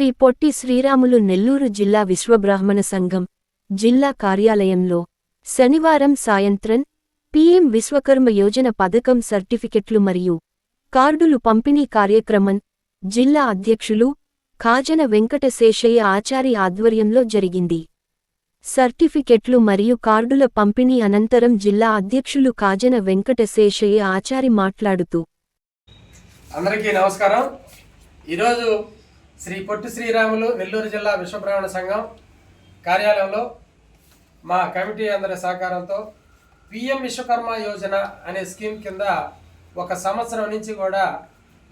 శ్రీ పొట్టి శ్రీరాములు నెల్లూరు జిల్లా విశ్వబ్రాహ్మణ సంఘం జిల్లా కార్యాలయంలో శనివారం సాయంత్రం పీఎం విశ్వకర్మ యోజన పథకం సర్టిఫికెట్లు మరియు కార్డులు పంపిణీ కార్యక్రమం జిల్లా అధ్యక్షులు ఖాజన వెంకటశేషయ్య ఆచారి ఆధ్వర్యంలో జరిగింది. సర్టిఫికెట్లు మరియు కార్డుల పంపిణీ అనంతరం జిల్లా అధ్యక్షులు ఖాజన వెంకటశేషయ్య ఆచారి మాట్లాడుతూ, అందరికీ నమస్కారం. ఈరోజు శ్రీ పొట్టి శ్రీరాములు నెల్లూరు జిల్లా విశ్వబ్రాహ్మణ సంఘం కార్యాలయంలో మా కమిటీ అందరి సహకారంతో పిఎం విశ్వకర్మ యోజన అనే స్కీమ్ కింద ఒక సంవత్సరం నుంచి కూడా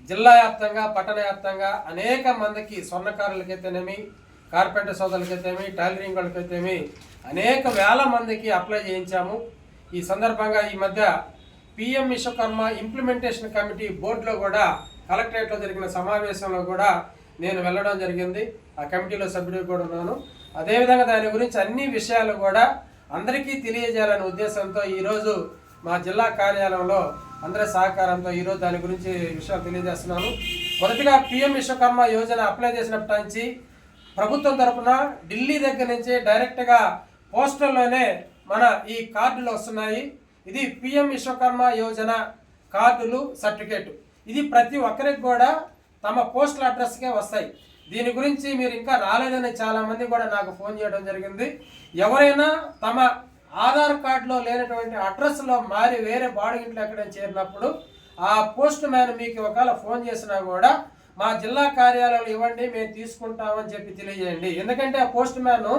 జిల్లా వ్యాప్తంగా పట్టణ వ్యాప్తంగా అనేక మందికి స్వర్ణకారులకైతేనేమి, కార్పెంటర్ సోదరులకైతేమి, టైలరింగ్ వాళ్ళకైతేమి అనేక వేల మందికి అప్లై చేయించాము. ఈ సందర్భంగా ఈ మధ్య పిఎం విశ్వకర్మ ఇంప్లిమెంటేషన్ కమిటీ బోర్డులో కూడా కలెక్టరేట్లో జరిగిన సమావేశంలో కూడా నేను వెళ్ళడం జరిగింది. ఆ కమిటీలో సభ్యుడిగా కూడా ఉన్నాను. అదేవిధంగా దాని గురించి అన్ని విషయాలు కూడా అందరికీ తెలియజేయాలనే ఉద్దేశంతో ఈరోజు మా జిల్లా కార్యాలయంలో అందరి సహకారంతో ఈరోజు దాని గురించి విషయాలు తెలియజేస్తున్నాను. మొదటిగా పిఎం విశ్వకర్మ యోజన అప్లై చేసినప్పటి నుంచి ప్రభుత్వం తరఫున ఢిల్లీ దగ్గర నుంచి డైరెక్ట్గా పోస్టల్లోనే మన ఈ కార్డులు వస్తున్నాయి. ఇది పిఎం విశ్వకర్మ యోజన కార్డులు సర్టిఫికేట్. ఇది ప్రతి ఒక్కరికి కూడా తమ పోస్టల్ అడ్రస్కే వస్తాయి. దీని గురించి మీరు ఇంకా రాలేదని చాలామంది కూడా నాకు ఫోన్ చేయడం జరిగింది. ఎవరైనా తమ ఆధార్ కార్డులో లేనటువంటి అడ్రస్లో మారి వేరే బాడిగింట్లో ఎక్కడైనా చేరినప్పుడు ఆ పోస్ట్ మ్యాన్ మీకు ఒకవేళ ఫోన్ చేసినా కూడా మా జిల్లా కార్యాలయంలో ఇవ్వండి, మేము తీసుకుంటామని చెప్పి తెలియజేయండి. ఎందుకంటే ఆ పోస్ట్ మ్యాన్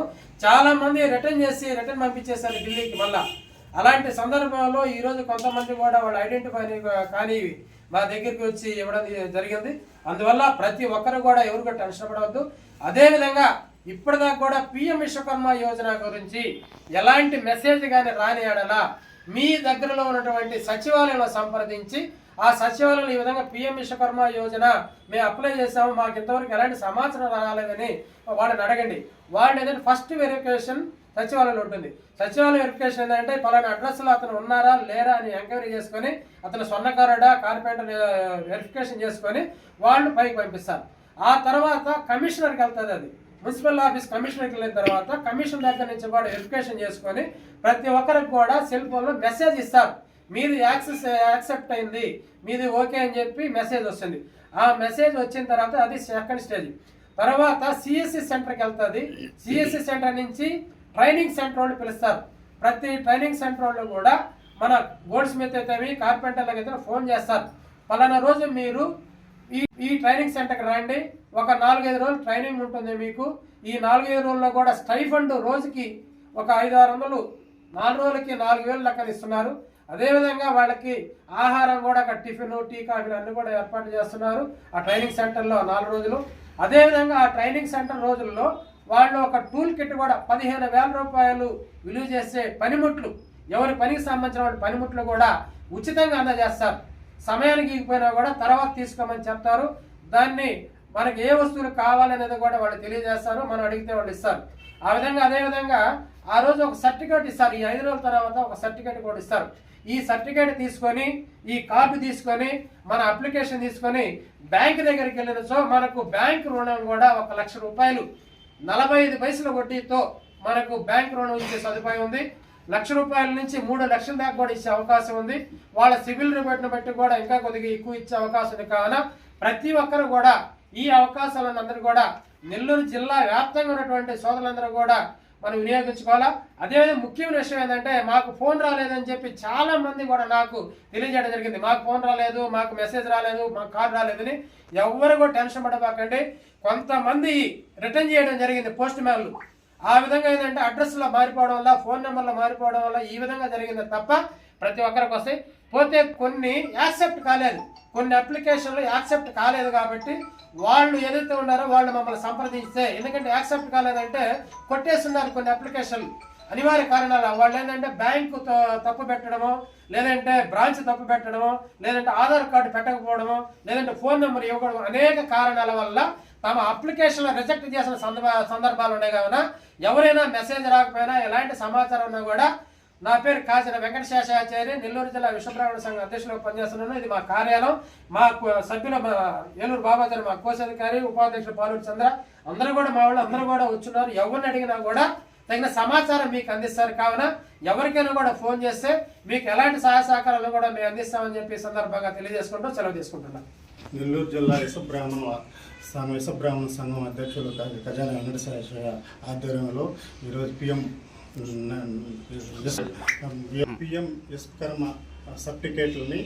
చాలామంది రిటర్న్ పంపించేశారు ఢిల్లీకి. మళ్ళా అలాంటి సందర్భంలో ఈరోజు కొంతమంది కూడా వాళ్ళు ఐడెంటిఫై కానీ మా దగ్గరికి వచ్చి ఇవ్వడం జరిగింది. అందువల్ల ప్రతి ఒక్కరు కూడా ఎవరు కూడా టెన్షన్ పడవద్దు. అదేవిధంగా ఇప్పటిదాకా కూడా పిఎం విశ్వకర్మ యోజన గురించి ఎలాంటి మెసేజ్ కానీ రాని ఎడల మీ దగ్గరలో ఉన్నటువంటి సచివాలయంలో సంప్రదించి ఆ సచివాలయంలో ఈ విధంగా పిఎం విశ్వకర్మ యోజన మేము అప్లై చేసాము, మాకు ఇంతవరకు ఎలాంటి సమాచారం రాలేదని వాళ్ళని అడగండి. వాళ్ళు ఏంటంటే ఫస్ట్ వెరిఫికేషన్ సచివాలయంలో ఉంటుంది. సచివాలయం వెరిఫికేషన్ ఏంటంటే పలానా అడ్రస్లో అతను ఉన్నారా లేరా అని ఎంక్వైరీ చేసుకొని అతను స్వర్ణకారుడా కార్పెంటర్ వెరిఫికేషన్ చేసుకొని వాళ్ళు పైకి పంపిస్తారు. ఆ తర్వాత కమిషనర్కి వెళ్తుంది. అది మున్సిపల్ ఆఫీస్ కమిషనర్కి వెళ్ళిన తర్వాత కమిషన్ దగ్గర నుంచి కూడా వెరిఫికేషన్ చేసుకొని ప్రతి ఒక్కరికి కూడా సెల్ ఫోన్లో మెసేజ్ ఇస్తారు. మీది యాక్సెప్ట్ అయింది, మీది ఓకే అని చెప్పి మెసేజ్ వస్తుంది. ఆ మెసేజ్ వచ్చిన తర్వాత అది సెకండ్ స్టేజ్. తర్వాత సిఎస్సి సెంటర్కి వెళ్తుంది. సిఎస్సి సెంటర్ నుంచి ట్రైనింగ్ సెంటర్ వాళ్ళు పిలుస్తారు. ప్రతి ట్రైనింగ్ సెంటర్ వాళ్ళు కూడా మన గోల్డ్ స్మిత్ అయితే కార్పెంటర్లకు అయితే ఫోన్ చేస్తారు. పలానా రోజు మీరు ఈ ట్రైనింగ్ సెంటర్కి రండి, ఒక 4-5 రోజులు ట్రైనింగ్ ఉంటుంది మీకు. ఈ 4-5 రోజుల్లో కూడా స్టైఫండ్ రోజుకి ఒక 500-600, 4 రోజులకి 4,000 లెక్కన ఇస్తున్నారు. అదేవిధంగా వాళ్ళకి ఆహారం కూడా అక్కడ టిఫిన్, టీ, కాఫీలు అన్నీ కూడా ఏర్పాటు చేస్తున్నారు ఆ ట్రైనింగ్ సెంటర్లో 4 రోజులు. అదేవిధంగా ఆ ట్రైనింగ్ సెంటర్ రోజుల్లో వాళ్ళు ఒక టూల్ కిట్ కూడా 15,000 రూపాయలు విలువ చేసే పనిముట్లు, ఎవరి పనికి సంబంధించిన వాళ్ళ పనిముట్లు కూడా ఉచితంగా అందజేస్తారు. సమయానికి ఇగిపోయినా కూడా తర్వాత తీసుకోమని చెప్తారు. దాన్ని మనకి ఏ వస్తువులు కావాలనేది కూడా వాళ్ళు తెలియజేస్తారు. మనం అడిగితే వాళ్ళు ఇస్తారు. ఆ విధంగా అదేవిధంగా ఆ రోజు ఒక సర్టిఫికేట్ ఇస్తారు. ఈ 5 రోజుల తర్వాత ఒక సర్టిఫికేట్ కూడా ఇస్తారు. ఈ సర్టిఫికేట్ తీసుకొని ఈ కార్డు తీసుకొని మన అప్లికేషన్ తీసుకొని బ్యాంక్ దగ్గరికి వెళ్ళినచో మనకు బ్యాంక్ రుణం కూడా 1,00,000 రూపాయలు 45 పైసల వడ్డీతో మనకు బ్యాంక్ రుణం ఇచ్చే సదుపాయం ఉంది. 1,00,000 రూపాయల నుంచి 3 లక్షల దాకా కూడా ఇచ్చే అవకాశం ఉంది. వాళ్ళ సివిల్ రిపోర్ట్ని బట్టి కూడా ఇంకా కొద్దిగా ఎక్కువ ఇచ్చే అవకాశం ఉంది. కావున ప్రతి ఒక్కరు కూడా ఈ అవకాశాలను అందరూ కూడా నెల్లూరు జిల్లా వ్యాప్తంగా ఉన్నటువంటి సోదరులందరూ కూడా మనం వినియోగించుకోవాలా. అదేవిధంగా ముఖ్యమైన విషయం ఏంటంటే మాకు ఫోన్ రాలేదని చెప్పి చాలా మంది కూడా నాకు తెలియజేయడం జరిగింది. మాకు ఫోన్ రాలేదు, మాకు మెసేజ్ రాలేదు, మాకు కాల్ రాలేదని. ఎవరు కూడా టెన్షన్ పడబాకండి. కొంతమంది రిటర్న్ చేయడం జరిగింది పోస్ట్ మ్యాన్లు. ఆ విధంగా ఏంటంటే అడ్రస్లో మారిపోవడం వల్ల, ఫోన్ నెంబర్లో మారిపోవడం వల్ల ఈ విధంగా జరిగింది తప్ప ప్రతి ఒక్కరికి వస్తాయి. పోతే కొన్ని యాక్సెప్ట్ కాలేదు, కొన్ని అప్లికేషన్లు యాక్సెప్ట్ కాలేదు. కాబట్టి వాళ్ళు ఏదైతే ఉన్నారో వాళ్ళు మమ్మల్ని సంప్రదిస్తే, ఎందుకంటే యాక్సెప్ట్ కాలేదంటే కొట్టేస్తున్నారు కొన్ని అప్లికేషన్లు అనివార్య కారణాలు. వాళ్ళు ఏంటంటే బ్యాంకు తప్పు పెట్టడమో, లేదంటే బ్రాంచ్ తప్పు పెట్టడమో, లేదంటే ఆధార్ కార్డు పెట్టకపోవడమో, లేదంటే ఫోన్ నెంబర్ ఇవ్వడం, అనేక కారణాల వల్ల తమ అప్లికేషన్లో రిజెక్ట్ చేసిన సందర్భాలు ఉన్నాయి. కావున ఎవరైనా మెసేజ్ రాకపోయినా ఎలాంటి సమాచారం ఉన్నా కూడా నా పేరు కాసిన వెంకట శేషాచార్య, నెల్లూరు జిల్లా విశ్వబ్రాహ్మణ సంఘం అధ్యక్షులుగా పనిచేస్తున్నాను. ఇది మా కార్యాలయం. మా సభ్యుల ఏలూరు బాబాచారి, మా కోశాధికారి, ఉపాధ్యక్షులు పాలూరు చంద్ర, అందరూ కూడా మా వాళ్ళు అందరూ కూడా వచ్చున్నారు. ఎవరిని అడిగినా కూడా తగిన సమాచారం మీకు అందిస్తారు. కావున ఎవరికైనా కూడా ఫోన్ చేస్తే మీకు ఎలాంటి సహాయ సహకారాలు కూడా మేము అందిస్తామని చెప్పి సందర్భంగా తెలియజేసుకుంటూ సెలవు తీసుకుంటున్నాం. నెల్లూరు జిల్లా విశ్వబ్రాహ్మణ సంఘం అధ్యక్షులు ఖజానా వెంకట శేషయ్య ఆధ్వర్యంలో ఈరోజు పిఎం విశ్వకర్మ సర్టిఫికేట్లని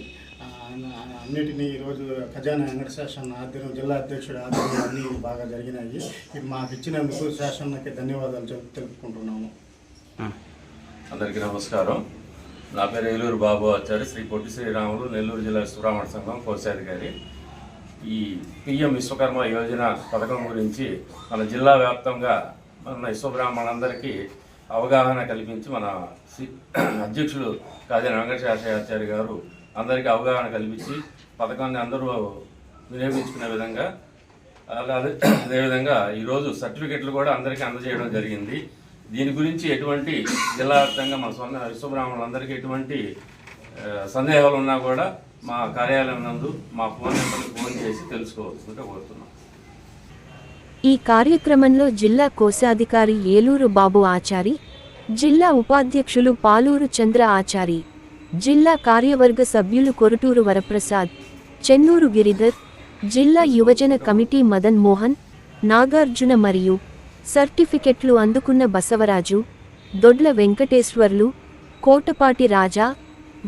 అన్నిటినీ ఈరోజు ఖజానా వెంకట శేషన్న ఆధ్వర్యం జిల్లా అధ్యక్షుడి ఆధ్వర్యంలో అన్నీ బాగా జరిగినాయి. ఇది మాకు ఇచ్చినందుకు శేషన్నకి ధన్యవాదాలు తెలుపుకుంటున్నాము. అందరికీ నమస్కారం. నా పేరు ఏలూరు బాబు ఆచార్య, శ్రీ పొట్టి శ్రీరాములు, నెల్లూరు జిల్లా విశ్వబ్రాహ్మణ సంఘం కోశాధికారి. ఈ పిఎం విశ్వకర్మ యోజన పథకం గురించి మన జిల్లా వ్యాప్తంగా మన విశ్వబ్రాహ్మణులందరికీ అవగాహన కల్పించి మన అధ్యక్షులు ఖజానా వెంకట శేషాచార్య గారు అందరికీ అవగాహన కల్పించి పథకాన్ని అందరూ వినియోగించుకునే విధంగా అదేవిధంగా ఈరోజు సర్టిఫికెట్లు కూడా అందరికీ అందజేయడం జరిగింది. దీని గురించి ఎటువంటి జిల్లా వ్యాప్తంగా మన విశ్వబ్రాహ్మణులందరికీ ఎటువంటి సందేహాలు ఉన్నా కూడా మా కార్యాలయం నందు మా ఫోన్ నెంబర్కి ఫోన్ చేసి తెలుసుకోవాల్సిందిగా కోరుతున్నాం. ఈ కార్యక్రమంలో జిల్లా కోశాధికారి ఏలూరు బాబు ఆచారి, జిల్లా ఉపాధ్యక్షులు పాలూరు చంద్ర ఆచారి, జిల్లా కార్యవర్గ సభ్యులు కొరటూరు వరప్రసాద్, చెన్నూరు గిరిధర్, జిల్లా యువజన కమిటీ మదన్ మోహన్, నాగార్జున మరియు సర్టిఫికెట్లు అందుకున్న బసవరాజు, దొడ్ల వెంకటేశ్వర్లు, కోటపాటి రాజా,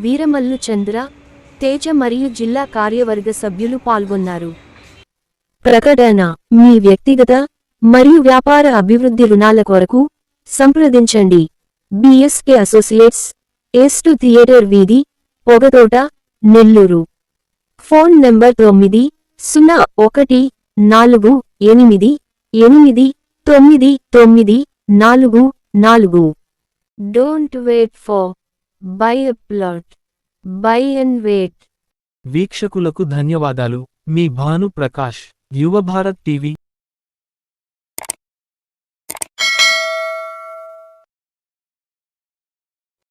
వీరమల్లు చంద్ర, తేజ మరియు జిల్లా కార్యవర్గ సభ్యులు పాల్గొన్నారు. ప్రకటన: మీ వ్యక్తిగత మరియు వ్యాపార అభివృద్ధి రుణాల కొరకు సంప్రదించండి. బిఎస్కే అసోసియేట్స్, ఎస్2 థియేటర్ వీధి, Pogathota, Nellore. Phone number 9001889944. Don't wait for buy a plot. Buy and wait. వీక్షకులకు ధన్యవాదాలు. మీ భాను ప్రకాష్, యువ భారత్ టీవీ.